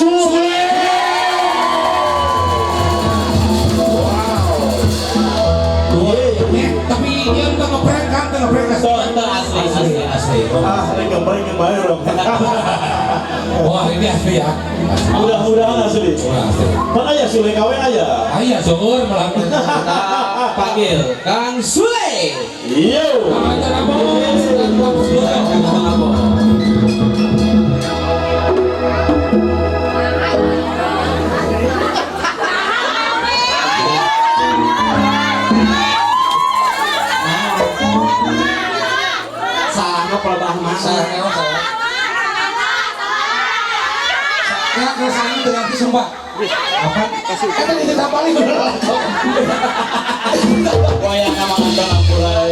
Sule. Tapi dia udah ngeprank kan, asli. Ini kembali dong. Wah ini asli ya. Mudah-mudahan asli. Mana ya Sule kawe aja. Ayah syukur melakukan. Panggil Kang Sule. Iyo. Salah pelebah masa. Kalau saya dengan sumpah. Apa? Kita tidak paling Wayang nama anda mulai.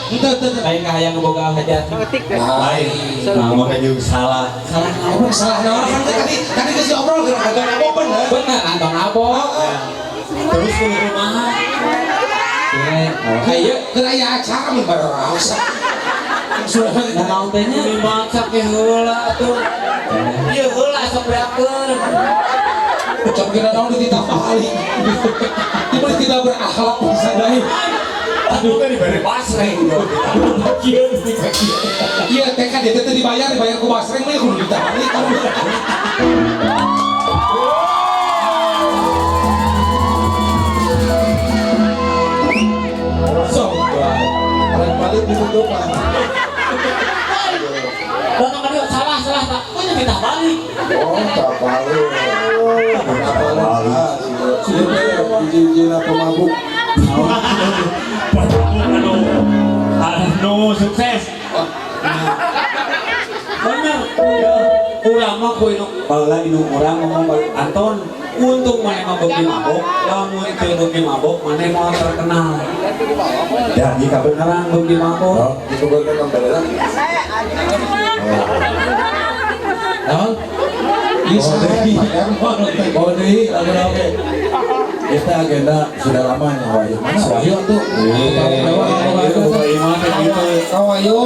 Kayak kahayang ngeboga hajat. Lain. Nama juga salah. Salah orang tadi kasih obrol kagak nabok bener. Bener antong nabok. Terus ke rumah. Ayo keraya acara mun bareng. Nah mau tanya masak ke heula tuh. Ieu heula sok beakeun. Cok kira naon ditambah kali. Tiba tidak berakhlak bisa dai. Aduh kan diberi pasreng. Iya, teh kan dia dibayar ku basreng mah kudu ditambah. Sok, balik ditutupan. Datang kan salah tak. Kok yang kita balik? Oh, tak balik. Tak balik. Izin apa mabuk? Anu sukses. Bener. Ulama ku inu urang ngomong Anton untung mana mabok di mabok, kamu itu di mabok, mana mau terkenal. Jadi kebenaran Belum di mabok. itu bukan kebenaran. Naon? Bodi, oke. Kita agenda sudah lama nih Wahyu. Mana Wahyu tuh? Kawayo.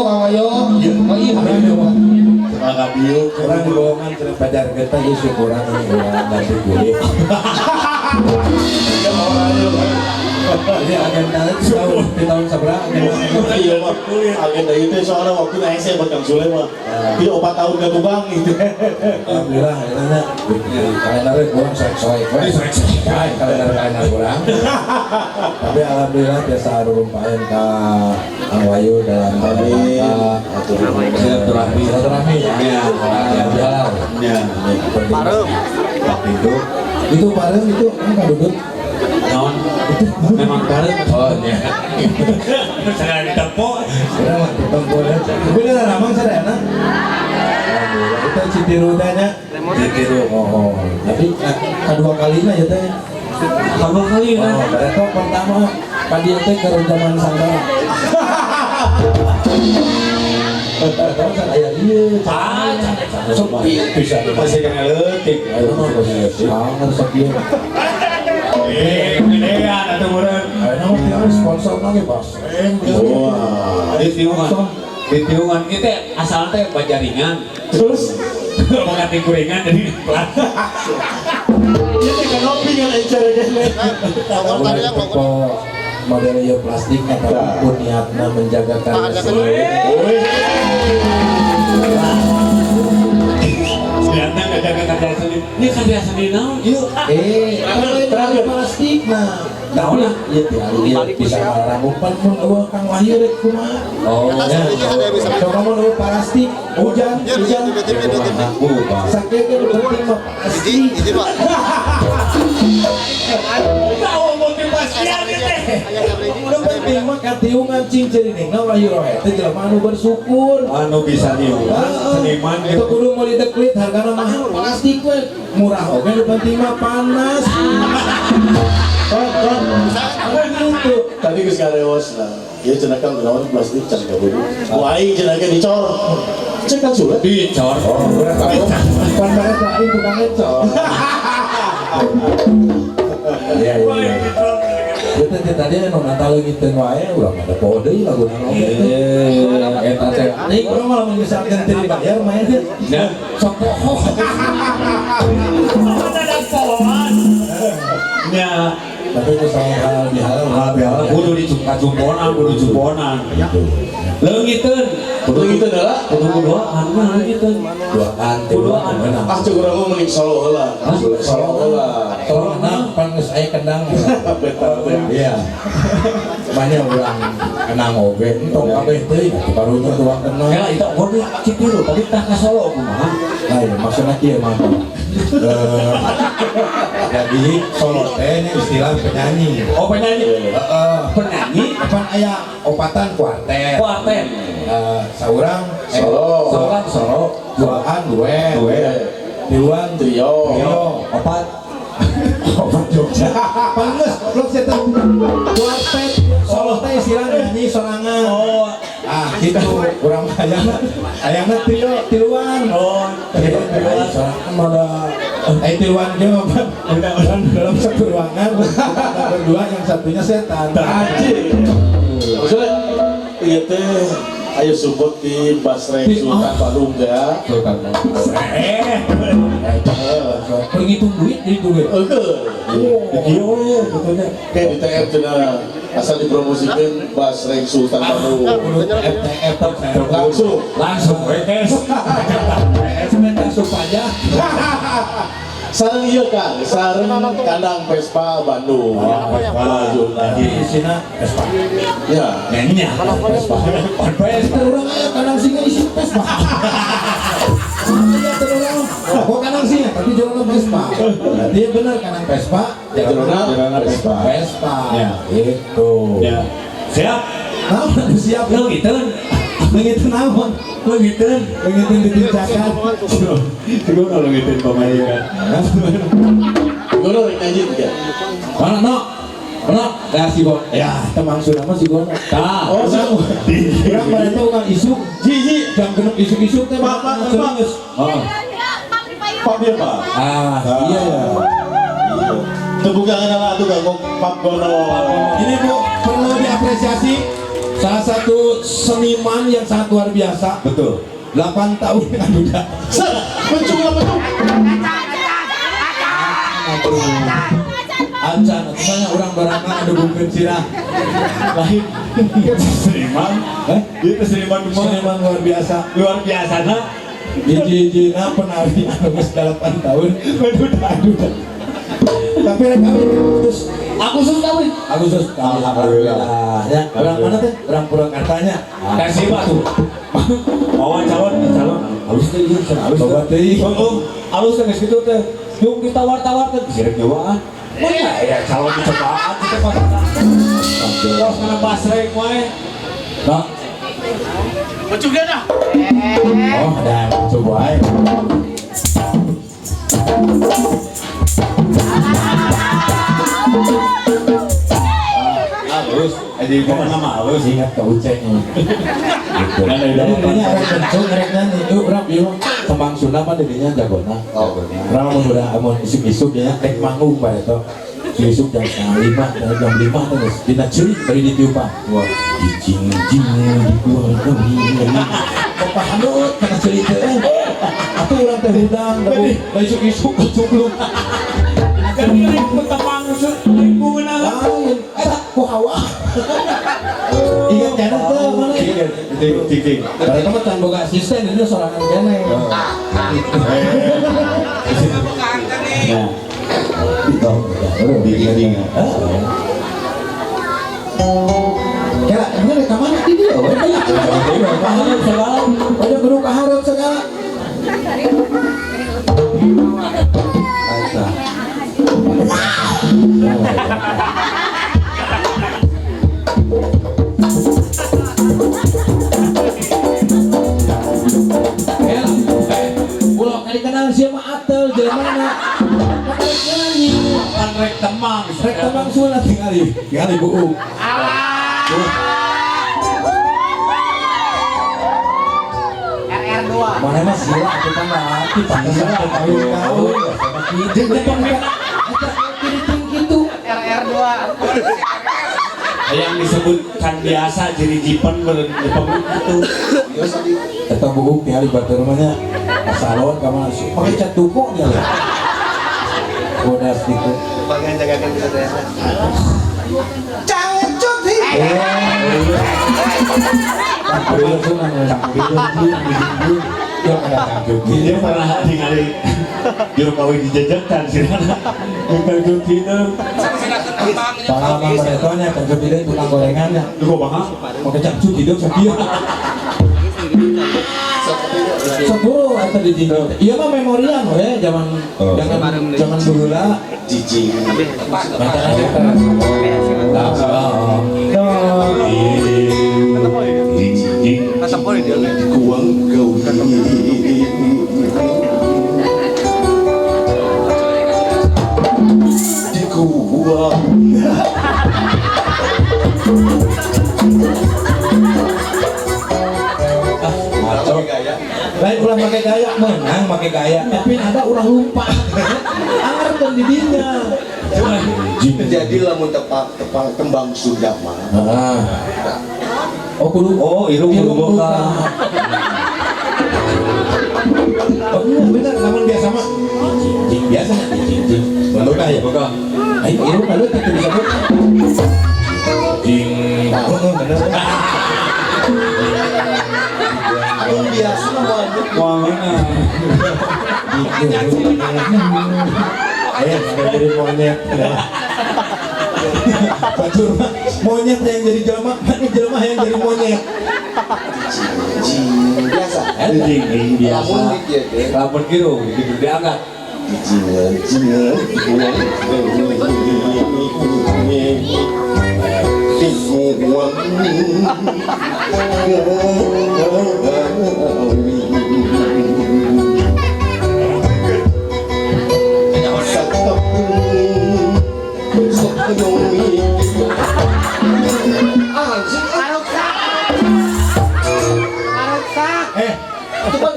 Semangat biu. Kurang di bohongan cerita pacar kita justru kurang ini nanti kulit. Jadi agenda itu di tahun seberapa? Iya mah, agenda itu soalnya waktu naik saya buat Kang Sule mah. Dia 4 tahun gak tubang gitu. Alhamdulillah, akhirnya kalendernya kurang soek-soek. Kalender kurang. Tapi alhamdulillah biasa rumpain ke Kang Wahyu dalam silaturahmi. Ya. Parem. Itu parem itu kan duduk. Non, itu memang bareng. Oh iya. Sekarang ditempok. Sudah tempo aja. Tapi dia ramang sadana. Alhamdulillah. Itu Citirudanya. Citiru. Oh. Tapi kedua kalinya ya teh. Kedua kali kan. Oh, mereka pertama padi teh ke zaman sangkara. Tahu kan aya ieu. Sepi bisa Masih kena letik. Ayo mah sangat sepi. Gedean atau meureun. Ayo mah sponsor lagi Bos. Wah, Di tiungan kita asal teh bajaringan. terus Mau ganti kuringan jadi pelan. ini kan ngopi kan acara gini. Model ya plastik ataupun niatnya menjaga karya Ternyata gak jaga karya sendiri. Ini karya sendiri naon? Yuk. terakhir plastik nah tahu lah ya dia bisa meramukan pun awal Kang Wahyu rek kumaha coba mau nu plastik hujan aku sakit kan penting mah plastik Tahu motivasinya gitu. udah penting mah katiungan cincin ini nggak Wahyu roh itu jelema anu bersyukur Anu bisa diulang seniman itu gitu. kudu mau dideklit hargana mahal plastik we murah oke nu penting mah panas gitu Tadi geus kareos lah. Ieu cenah Kang kunaon plastik can kabeuh. Ku aing cenah ge dicor. Cek Kang Sule Dicor. oh udah tahu pan mereka lain tukang ngecor iya kita tadi anu Natal ngiteun wae urang ada poe deui laguna ngomong eta teh urang malah misalkan teu dibayar main Nah, sok poho jumponan kudu jumponan leungiteun Kudu gitu adalah kudu kuduaan mah leungiteun duaan Kuduaan. ah cek urang mah mending solo heula. Solo heula. kalau kenang pan geus aya kendang Betul teh. iya banyak orang kenang oge entong kabeh teuing barunya dua kenang ya itu kudu citiru tapi tak ka Solo kumaha lain maksudnya kieu mah jadi solo teh ini istilah penyanyi oh penyanyi penyanyi pan aya opatan kuartet kuartet saurang Solo. saurang solo duaan duet tiluan Trio. opat opat Jogja pantes goblok saya teh kuartet solo teh istilah nyanyi sorangan oh gitu kurang ayana trio tiluan tiluan sorangan malah tiluan dia apa dalam satu ruangan berdua yang satunya setan Anjing. Maksudnya iya teh ayo support di Basreng Sultan Bandung ya. penghitung duit jadi duit Kayak di TF cenah asal dipromosikan Basreng Sultan Bandung. FTF Langsung langsung aja sareng ieu Kang, sareng kandang Vespa Bandung. di sini Vespa Ya. nyanyinya Vespa on Vespa orang aya kadang singa isi Vespa iya terus kok kadang singa tapi jalan Vespa dia benar kadang Vespa Jalan Vespa. Vespa Ya. itu ya siap naon siap leungiteun begitu naon leungiteun begitu ditincakan Siguro leungiteun pamain kan Gono rek nyanyi tiga. mana no mana ya si Gon ya temang sudah mah si Gon tah Oh, siap. orang pada tahu kan isuk Jiji. jam genep isuk-isuk teh Pak. serius Pak dia Pak. iya ya Terbuka kenal atuh Kang Pap Gono. ini Bu perlu diapresiasi salah satu seniman yang sangat luar biasa betul 8 tahun dengan duda Sana, pencung apa tuh? Acan, misalnya orang barangan ada bungkun sirah lain seniman itu seniman seniman luar biasa luar biasa nah Jiji-jina penari anu geus 8 tahun duda tapi rek kawin terus Agustus kawin Agustus alhamdulillah ya orang mana teh orang Purwakartanya kasih pak tuh bawa calon halus teh iya halus coba teh halus teh gitu teh yuk ditawar-tawar teh direk nyawaan mana ya calon dicobaan kita pas terus kana Basreng wae nah Bencuk dia dah. oh ada coba aja halus jadi kok nama halus ingat ke uceknya gitu Kan dari jadi dalam dirinya pantai. ada kencung ngerek nyanyi yuk rap yuk tembang Sunda mah dirinya jagona orang mau udah mau isuk-isuk ya tek manggung pada itu isuk jam 5 dan jam 5 terus dina ceuri bari ditiupan wah jing di gua kami kok pahanut kana ceuri teh atuh urang teh hudang da isuk-isuk cukluk kan ini petang lingkungan lain eta ku hawa ingat kana teh mana tiking kalau kamu tan boga asisten ini sorangan kene ya Ding. Kira ini rekaman di dia, harap segala ada guru kaharap segala. Aisa. Pulau kali kenal siapa Atel dari mana? Nyanyi. kan rek temang Rek tamang sulah tingali buuk. RR2. Mana mah sila aku kan laki pantesan ke kawin. Jeung teh gitu. RR2. yang disebutkan biasa jadi jipen berdepan itu Eta buuk tingali batur rumahnya. Asalon ka mana sih? Pakai cat duko nya lah. Bodas gitu. Bagian jagakan kita deh. Cangcut Dia pernah ningali juru kawin dijajakan sih karena bukan gitu. Pengalaman meretonya kan kepilih tukang gorengannya. Lu bahas Mau kecap cuci dong sakit. Sepuluh atau di sini. Iya mah memorian we zaman zaman dulu lah. Jijik. Kuang kau di kuang. Lain ulah pakai gaya, menang pakai gaya. Tapi ada ulah lupa. Angar dan didinya. Jadi lamun tepak kembang sudah mah. Oh kudu. oh irung boga. Oh iya benar, namun biasa mah. Cing biasa nya cing. Boga ya boga. Ayo irung kalau itu disebut. Cing. Benar. Aku biasa mah. Mana? Ayo jadi monyet. Bacur mah monyet yang jadi jelema, mana jelema yang jadi monyet. Biasa. Anjing biasa. Lamun dikit ya. Lamun gitu gitu diangkat. Jingan.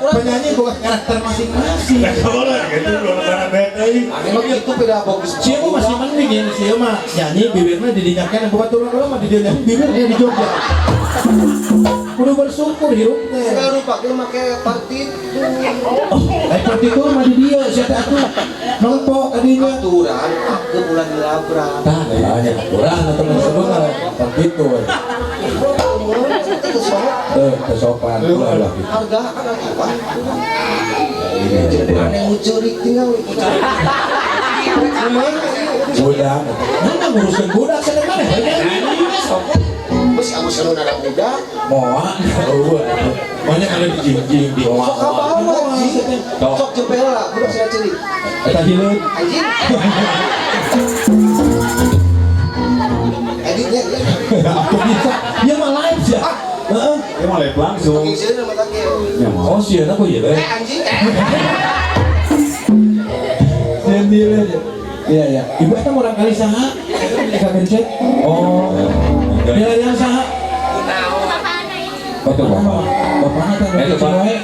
Penyanyi bukan karakter masing-masing. Emang itu beda bagus. Siapa masih mending ya, siapa mah nyanyi bibirnya didinyakan, bukan turun mah didinyakan bibirnya di Jogja. Kudu bersyukur hirup teh. Sekarang pakai make partitur. Partitur mah di dia siapa atuh nongpok kadinya. Aturan aku bulan dilabrak. Tah ya kurang atau disebut partitur. Kesopan lah. Harga anak apa? Ada yang ngucurik tinggal. Budak. Mana nguruskan budak sedang mana? Masih kamu selalu ada budak. Moa. Banyak ada di jinjing di Sok apa anjing? Sok jempel lah, budak saya ciri. Eta hileud. Anjing. Editnya dia. Aku bisa. Dia mah live sih. Heeh. Dia mau live langsung. Pakai sini nama takil. Oh sih, aku ya. Anjing. Sendiri aja. Iya ya. Ibu eta orang kali saha? Eka bencet. Oh. Dia yang saha? Oh tuh bapak. Bapaknya kan Itu Pak.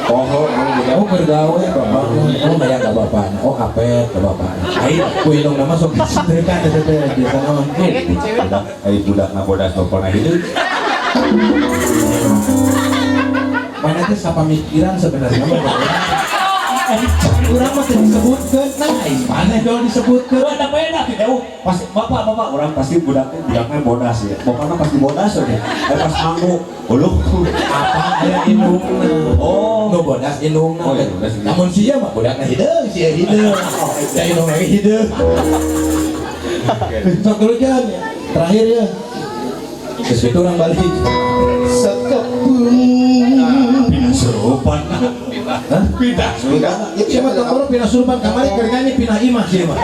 Oh bergawe bapak. Oh bayar ke bapak. Oh kapet ke bapak. Ayo, kuinong nama sok disetrika teteh di sana. Ai budak ngabodas pokona hidup. Mana teh sapamikiran sebenarnya mah. Urang mah teu disebutkeun, nah mana kalau disebutkeun. Ada beda tidak? Pasti bapak orang pasti budaknya bodas ya. Bapaknya pasti bodas aja. Pas manggu, uluh Apa aya indungna? Oh. Nu bodas indungna. Oh, iya, bodas indungna. Namun sia mah budakna hideung, sia hideung. Da indung lagi hideung. Sok dulu Jan. Terakhir ya. Terus itu orang balik. pindah serupan. Hah? Pindah serupan. Ya Siapa tahu orang pindah surban kamari keur nyanyi pindah imah sih mah.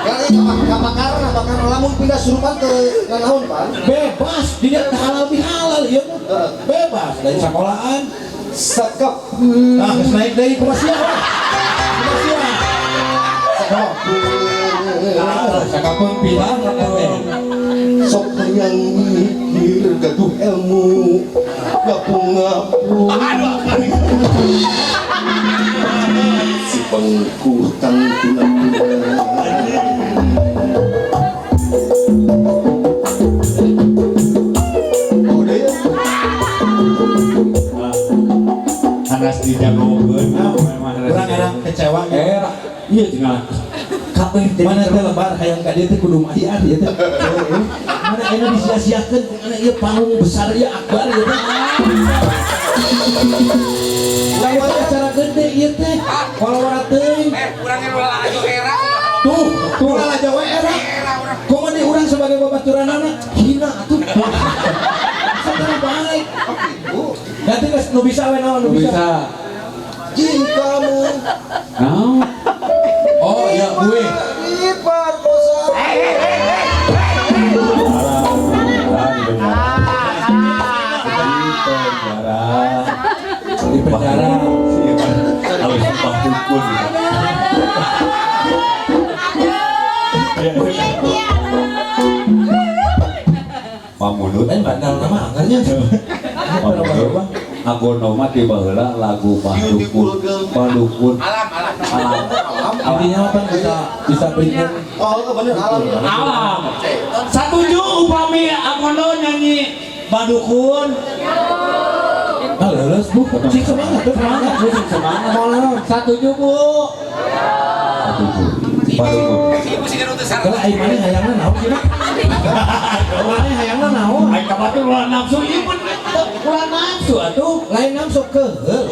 Kali bakar lamun pindah surupan ke naon Pak? Bebas, dia halal bihalal ya mah. Bebas dari sekolahan. Sekep. Nah, geus naik deui kumaha sia lah. Kumaha sia? Sakapun pilah teh. Sok yang mikir gaduh ilmu ngapung-ngapung si pengkutang Hanas dijagokeun. Urang kecewa. Iya tinggal kabeh teh Mana teh lebar hayang ka dieu teh kudu mayar ieu teh. Mana aya disia-siakeun mana ieu panggung besar ieu akbar ieu teh. Lain acara gede ieu teh. Walawara teuing. Kurangnya ulah aja era. Tuh ulah aja we era. Komo di urang sebagai babaturanana hina atuh. Satara baik. Ganti geus nu bisa we naon nu bisa. Jin kamu Nah, Oh ya gue. diperkosa. Di penjara. harus sumpah dukun. Pamunut Bandal nama anggarnya. Pamunut agono mah tiba heula lagu Padukun. Alam. Intinya apa bisa bikin Oh, bener alam. Alam. Satuju upami agono nyanyi Padukun. lulus bu, sing semangat tuh semangat, bu sing semangat mau lawan. Satuju Bu. Satuju. Padukun. Ibu sih kan utusan. Kalau aing mana hayangna naon sih? Kalau mana hayangna naon? Aing kabatu ulah nafsu ieu pun ulah nafsu atuh. Lain nafsu keuheuh.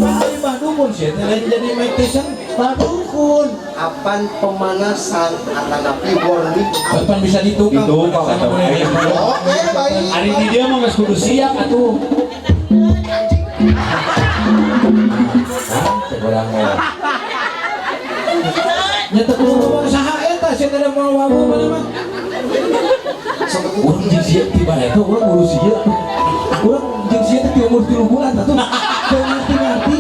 Bari Badukun sih, lain jadi Mike Tyson. Badukun. Apan pemanasan atanapi warning. Kapan bisa ditukar? Ditukar, Sama atau mulai aing. Oke, baik. Ari di dia mah geus kudu siap atuh. Kurang mau. Nyata kudu ngomong saha eta sih teh mau wawu mana mah. Urang jeung sia tiba eta urang urus sia. Urang jeung sia teh umur 3 bulan atuh. Teu ngerti-ngerti.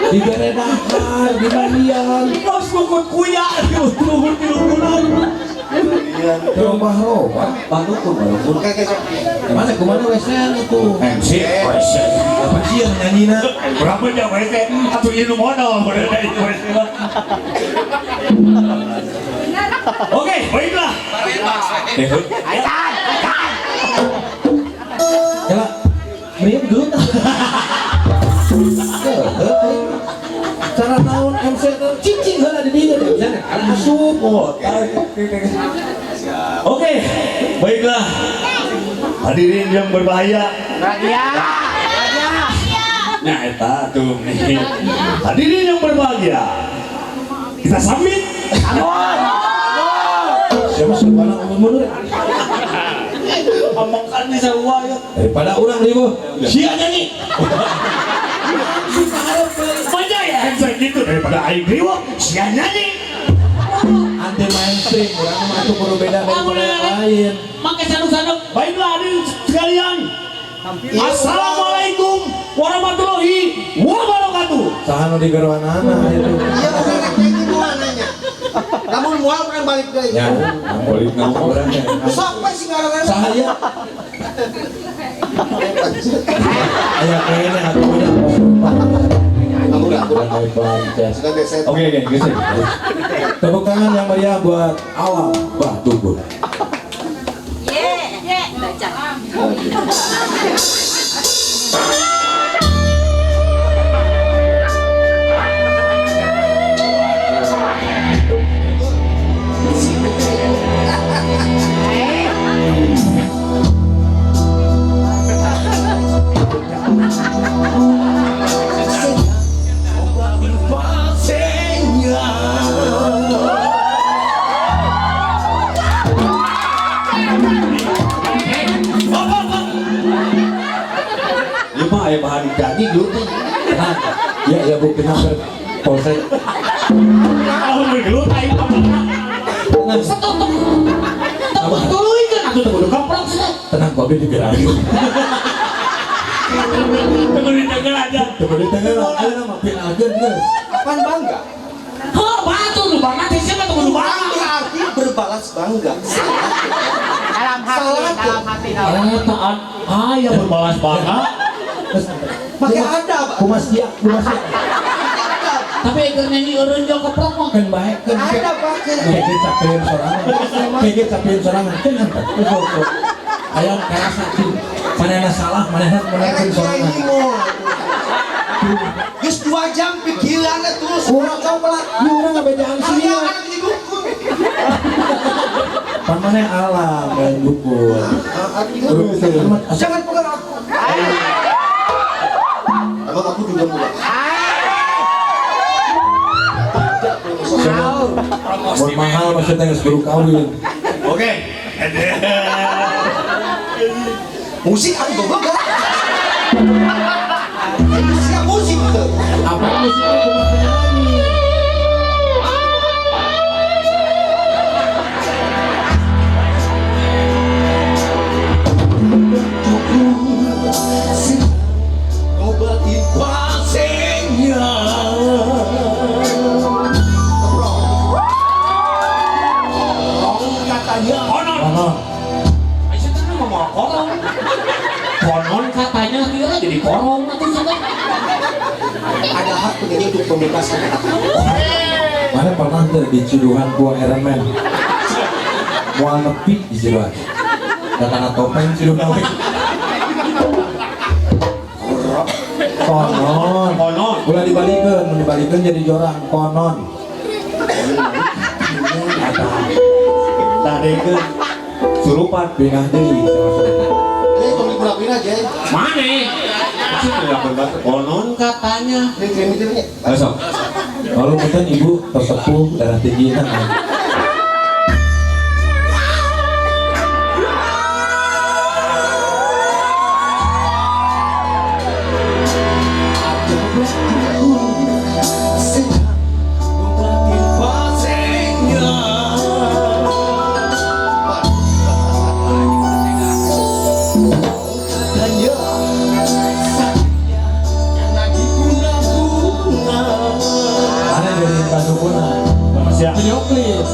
Di Beredahar, di Bandian, Bos kukut kuya umur 3 bulan. Robah-robah. Padukun. Oke, sok. Mana kemana wesen itu? MC question. Apa sih yang nyanyina? Berapa jam WC? Atuh ieu nu modal bener dari WC. Oke, baiklah. Kela, meriam geut. Cara naon MC teh cicing heula di dieu teh bisa kana asup. Oke, baiklah. Hadirin yang berbahaya. Nah, eta tuh nih. Hadirin yang berbahagia. Kita sambit. Siapa sebana umur mundur? Omongkan di sarua ya. Daripada urang deui bu. Sia nyanyi. Mana ya handshake gitu daripada aing riweuh sia nyanyi. Anti mainstream, urang mah atuh kudu beda daripada yang lain. Make sanuk-sanuk. Baiklah hadirin sekalian. Assalamualaikum warahmatullahi wabarakatuh. Saha nu digeroanana itu. Iya, orang lagi mual nanya. Kamu mual kan balik deui. Ya, balik ngomong urang teh. Sampai sih ngarangan. Saha ieu? Aya kene atuh udah. Kamu enggak Kurang hebat. sudah geser. Oke, geser. Tepuk tangan yang meriah buat Alam Badukun. Ieu mah aya bahan jadi dulu teh. Ya, ya bu, kenapa polsek? Kalau bergelut aing apa? Tenang, Apa tuluy kan atuh teu kudu kaplok sih. tenang, babi digerak. Teu didengar aja. Coba di tengah, ayo nama pinalkeun geus. Kapan bangga? Heuh, batu nu bangga teh siapa teu kudu bangga. Berarti berbalas bangga. Dalam hati. Taat aya berbalas bangga. Pakai adab. Kumas dia. Tapi keur nyanyi eureun jol keplok mah. Kan baik, kan Ada pakai. keke capeun sorangan. Keke capeun sorangan. Kan hantar. Aya karasa sih. Manehna salah, manehna menangkeun sorangan. Ini mau. Geus 2 jam pikiranna terus. Kurang kau pelak, kurang ngebedaan sih. Aya anu di dukun. Pamane alam yang dukun. Jangan pegang aku. Emang aku juga bukan. Buat mahal maksudnya nggak sebelum kawin. Oke. Musik aku goblok kan? Siap musik tuh. Apa musiknya cuma penyanyi? Obatin pasengnya. Katanya Konon. Mana? Aisyah kan ngomong korong. Konon katanya kira jadi korong atau siapa? ada hak penyanyi untuk membebaskan kata. Mana pernah tuh di Ciduhan gua Iron Man? Mau nepi di Ciduhan. Datang topeng Ciduhan. Konon. Konon. Ulah dibalikin jadi jorang konon. Tadi ke surupan. Pindah deui sama-sama. Tolong dipulapin aja. Mana? Masih tidak berbahasa. Konon katanya. Ini kirim-kirimnya. Besok. Lalu mungkin ibu tersepuh darah tinggi kan? Mana dari Padukuna? Siap. Video klip.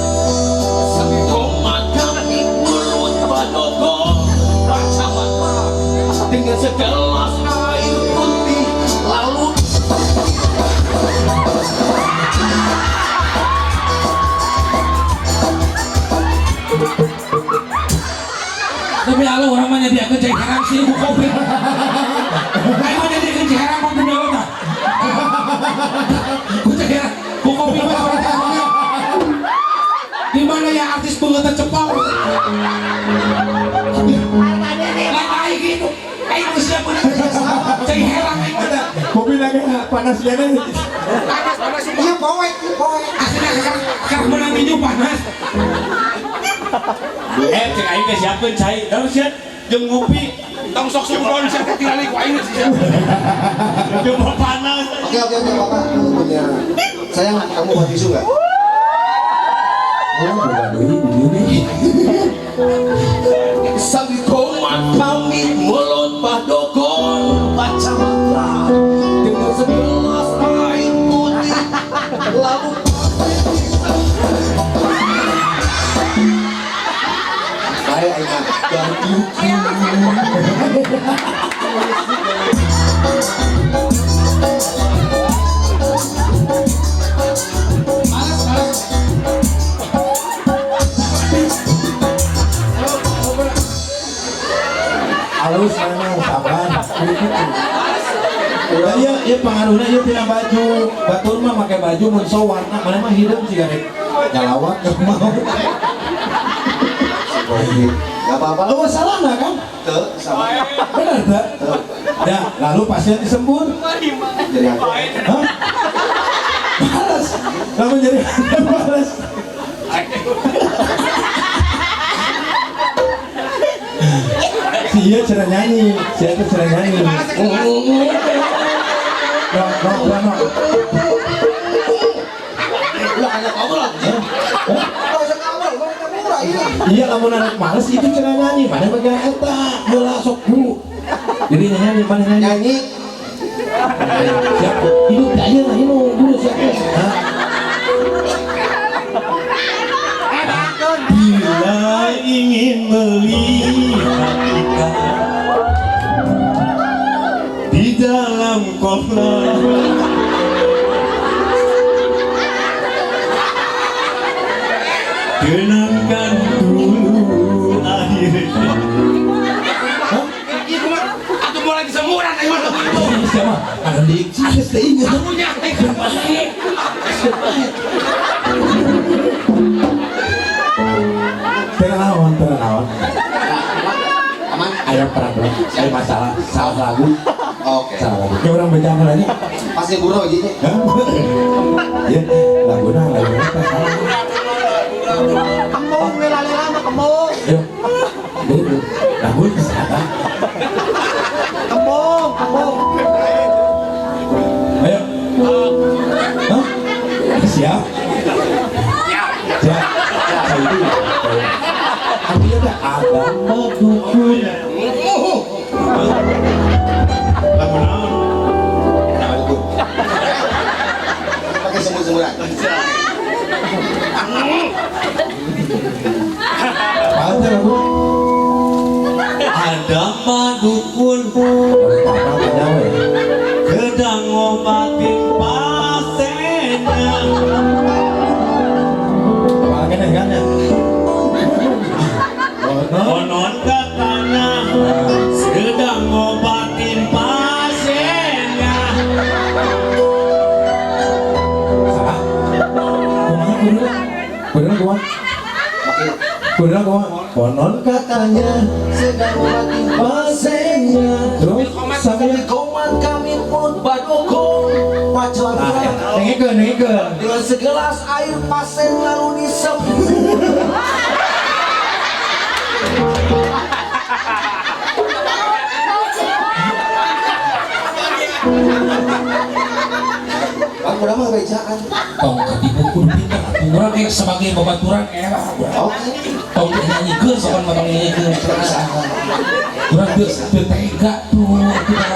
Dengan segelas air putih lalu Tapi Allah orang mana dia ke cek haram sih ibu kopi. Kayak mana dia ke cek haram apa punya otak? Ku cek haram, ku kopi apa orang tahu? Di mana ya artis pengantin Jepang? Lain gitu. Kayak manusia benar. Cek haram kayak mana? Kopi lagi panas ya nih. iya poek. Akhirnya karena menang minum panas. Cek aing teh siapkeun cai. Daun siap jeung ngopi. Tong sok sumron saya ketinggalan ku aing sih. Jeung panas. Oke Bapak punya. Sayang kamu mau tisu nggak? Oh, bukan ini. Sabi komat pamit mulut padokon baca mantra dengan segelas air putih lalu saya ingat dan Halus mana sabar. Dan ya pengaruhnya dia tidak baju. Batur mah pakai baju munso warna mana mah hidup sih kan. Nyalawat gak mau. nggak apa-apa Oh salah nggak kan? tuh sama Benar tak? Ya lalu pasien disembur. jadi apa? Hah? Balas. Lalu jadi balas. Iya cara nyanyi, siapa cara nyanyi? No. Lah hanya kamu lah. Nggak usah kamu, murah iya. Iya kamu narik males itu cara nyanyi, mana bagian eta, bola sok bu. Jadi nyanyi mana nyanyi? Nyanyi Siapa? Hidup kaya lah ini dulu siapa? Hah? Bila ingin melihat kita di dalam kolam, kenangkan dulu akhirnya. Aku mulai disemuran ayo. Siapa? Akan diksi geus teh inget. Aku nyatekeun bae. Tenang naon. Aman. Aya problem, aya masalah, salah lagu. Oke. Salah lagu. Ya orang bencana lagi. Pasti buru jadi. Hah? Ya, lagu apa salah? Kembung lela-lela mah kembung. Ya. Lagu salah. Kembung. Ayo. Hah? Siap? Siap. Itu. Artinya ada dukun. Lagu naon? Nama dukun. Pakai semut-semutan. Ada lagu. Ada madukun Orang tanya we. gedang ngobatin pasiennya. Apa kene kan ya? Konon katanya sedang ngobatin pasiennya. Salah. Kumaha? Konon katanya sedang mati pasiennya. Terus sampai Koman kami pun badukun. Pacar nengekeun. dengan segelas air pasien lalu disembuh. Aku udah mah becaan. tong katipu kudu pinter aturan sebagai babaturan era. Tong nyanyigeun sokan mah tong nyanyigeun. Urang teu tega tuh kita.